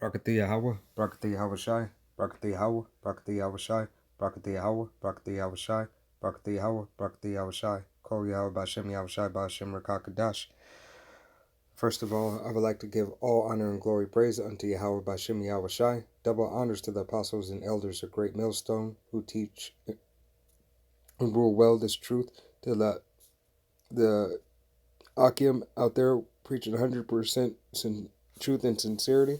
Brakati Yahawah, Brakati Yahawashi, Brakati Yahawah, Brakati Yahawashi, Brakati Yahawah, Brakati Yahawashi, Brakati Yahawah, Brakati Yahawashi, Kol Yahweh Bahasham Yahawashi, Bahasham Rakakadash. First of all, I would like to give all honor and glory praise unto Yahawah Bahasham Yahawashi. Double honors to the apostles and elders of Great Millstone who teach and rule well this truth to the Akim out there preaching 100% truth and sincerity,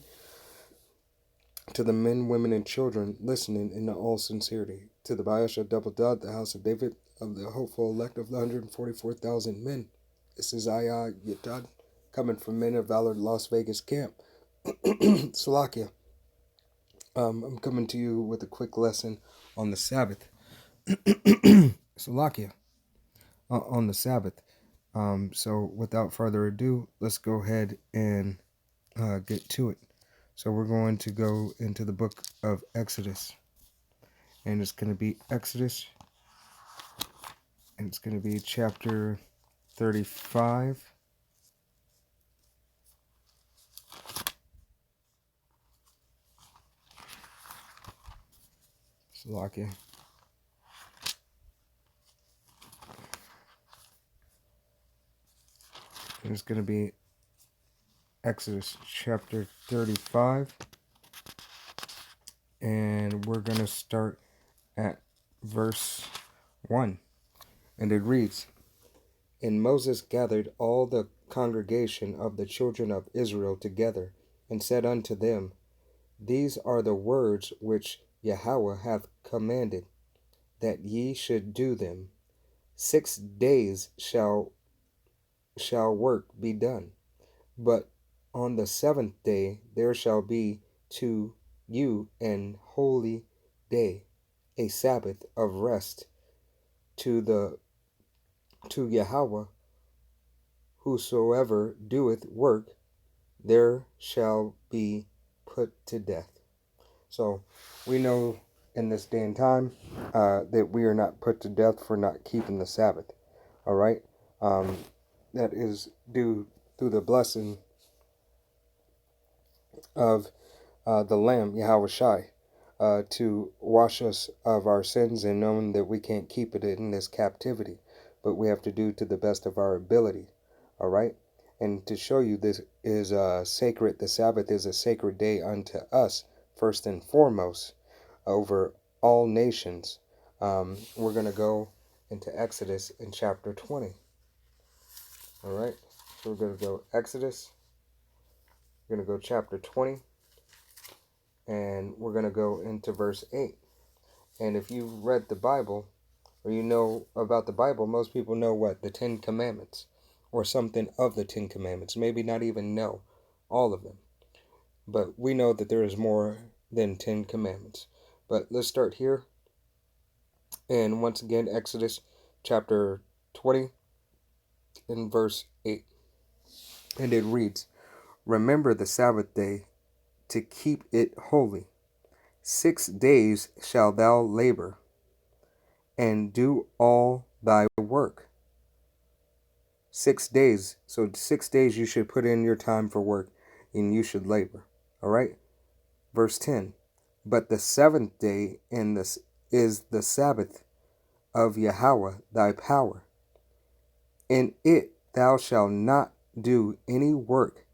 to the men, women, and children listening in all sincerity, to the Bahasham double dot, the house of David, of the hopeful elect of the 144,000 men. This is Yatad, coming from Men of Valor Las Vegas camp. Salakia. I'm coming to you with a quick lesson on the Sabbath. Salakia. On the Sabbath. So without further ado, let's go ahead and get to it. So we're going to go into the book of Exodus. And it's going to be Exodus. And it's going to be chapter 35. Salakia. And it's going to be Exodus chapter 35. And we're going to start at verse 1. And it reads, And Moses gathered all the congregation of the children of Israel together, and said unto them, These are the words which Yahawah hath commanded, that ye should do them. 6 days shall work be done, but on the 7th day there shall be to you an holy day, a Sabbath of rest to Yahawah. Whosoever doeth work, there shall be put to death. So we know in this day and time that we are not put to death for not keeping the Sabbath. All right, that is due through the blessing of the Lamb, Yahawashi, to wash us of our sins, and knowing that we can't keep it in this captivity, but we have to do to the best of our ability. All right, and to show you this is sacred, the Sabbath is a sacred day unto us, first and foremost, over all nations. We're going to go into Exodus in chapter 20. All right, so we're going to go Exodus. We're going to go chapter 20. And we're going to go into verse 8. And if you've read the Bible, or you know about the Bible, most people know what? The 10 Commandments, or something of the 10 Commandments. Maybe not even know all of them. But we know that there is more than 10 Commandments. But let's start here. And once again, Exodus chapter 20 and verse 8. And it reads, Remember the Sabbath day to keep it holy. 6 days shalt thou labor, and do all thy work. 6 days. So 6 days you should put in your time for work, and you should labor. All right? Verse 10. But the 7th day is the Sabbath of Yahawah thy power. In it thou shalt not do any work,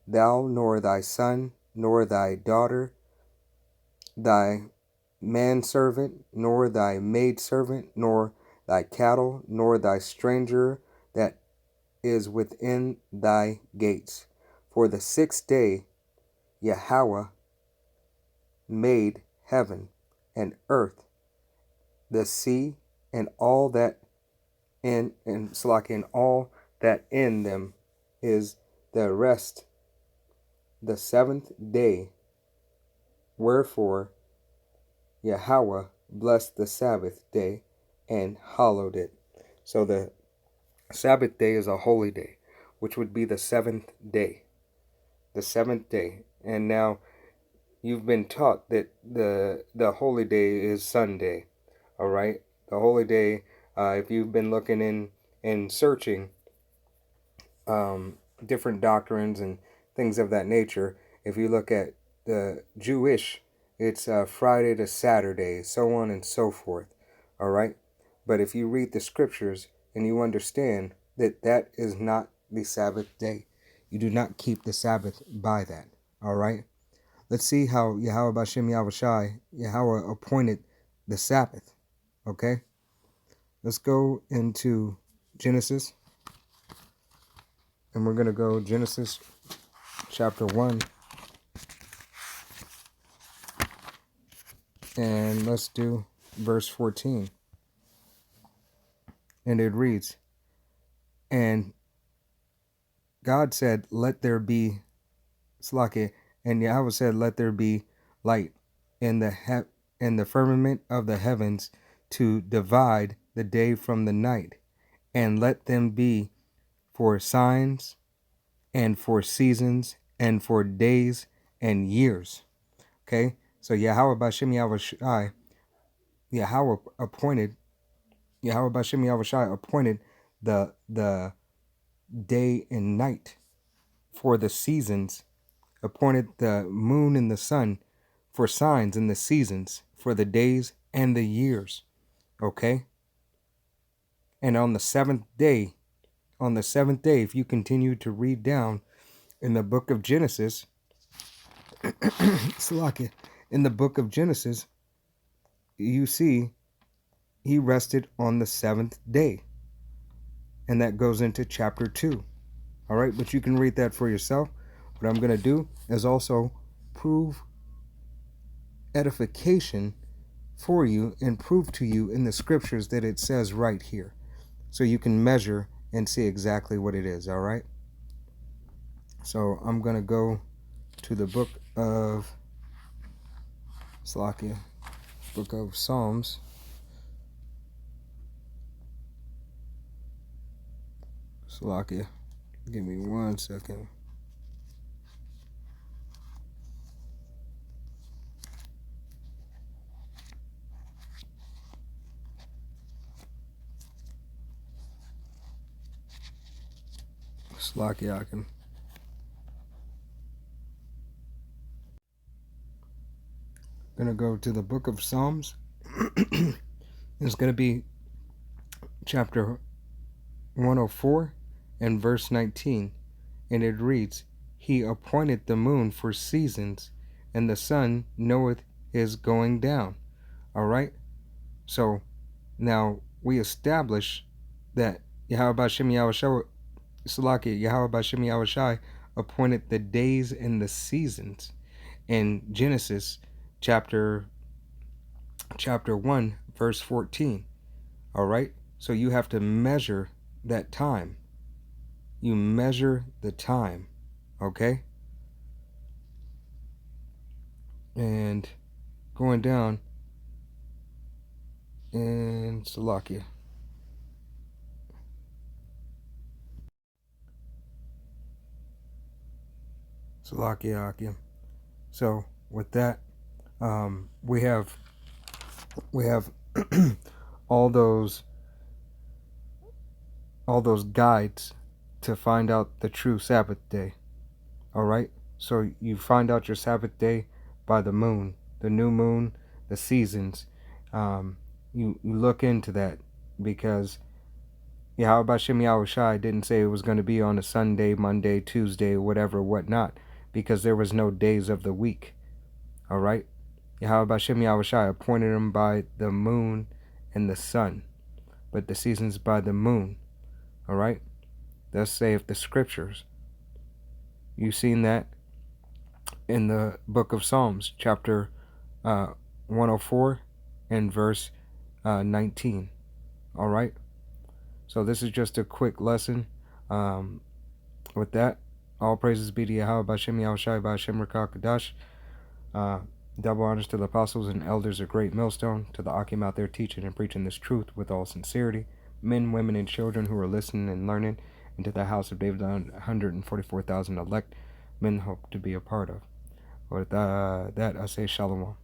thou nor thy son, nor thy daughter, thy manservant, nor thy maidservant, nor thy cattle, nor thy stranger that is within thy gates. For the 6th day Yahawah made heaven and earth, the sea, and all that in all that in them is, the rest the 7th day. Wherefore Yahawah blessed the Sabbath day and hallowed it. So the Sabbath day is a holy day, which would be the 7th day. The 7th day. And now you've been taught that the holy day is Sunday. All right? The holy day, if you've been looking in and searching different doctrines and things of that nature, if you look at the Jewish, it's Friday to Saturday, so on and so forth. All right? But if you read the scriptures and you understand that that is not the Sabbath day, you do not keep the Sabbath by that. All right? Let's see how Yahawah Bahasham Yahawashi, Yahawah appointed the Sabbath. Okay? Let's go into Genesis. And we're going to go Genesis chapter 1. And let's do verse 14. And it reads, and God said, let there be Slakia, and Yahweh said, let there be light in the firmament of the heavens to divide the day from the night, and let them be for signs and for seasons and for days and years. Okay, so Yahawah Bahasham Yahawashi, Yahawah Bahasham Yahawashi appointed the day and night for the seasons, appointed the moon and the sun for signs and the seasons, for the days and the years. Okay? And on the seventh day, if you continue to read down in the book of Genesis, Salakia, in the book of Genesis, you see he rested on the seventh day. And that goes into chapter 2. All right, but you can read that for yourself. What I'm going to do is also prove edification for you and prove to you in the scriptures that it says right here. So you can measure and see exactly what it is, all right? So I'm going to go to the book of Slakia, book of Psalms. Slakia, give me 1 second. Slakia, I can. I'm going to go to the book of Psalms. It's going to be chapter 104 and verse 19. And it reads, he appointed the moon for seasons, and the sun knoweth his going down. All right? So now we establish that Yahawah Bahasham Yahawashi appointed the days and the seasons in Genesis chapter 1 verse 14. All right? So you have to measure that time. You measure the time. Okay? And going down in Salakia. Salakia. So with that, we have all those guides to find out the true Sabbath day. All right? So you find out your Sabbath day by the moon, the new moon, the seasons. You look into that, because Yahawah Bahasham Yahawashi didn't say it was going to be on a Sunday, Monday, Tuesday, whatever, whatnot, because there was no days of the week. All right? Yahawah Bahasham Yahawashi appointed them by the moon and the sun, but the seasons by the moon. All right? Thus saith the scriptures. You've seen that in the book of Psalms, chapter 104 and verse 19. All right? So this is just a quick lesson. With that, all praises be to Yahawah Bahasham Yahawashi Bahasham Rakah Kadash. Double honors to the apostles and elders of Great Millstone, to the Akim out there teaching and preaching this truth with all sincerity, men, women, and children who are listening and learning, and to the house of David, 144,000 elect men hope to be a part of. With that, I say shalom.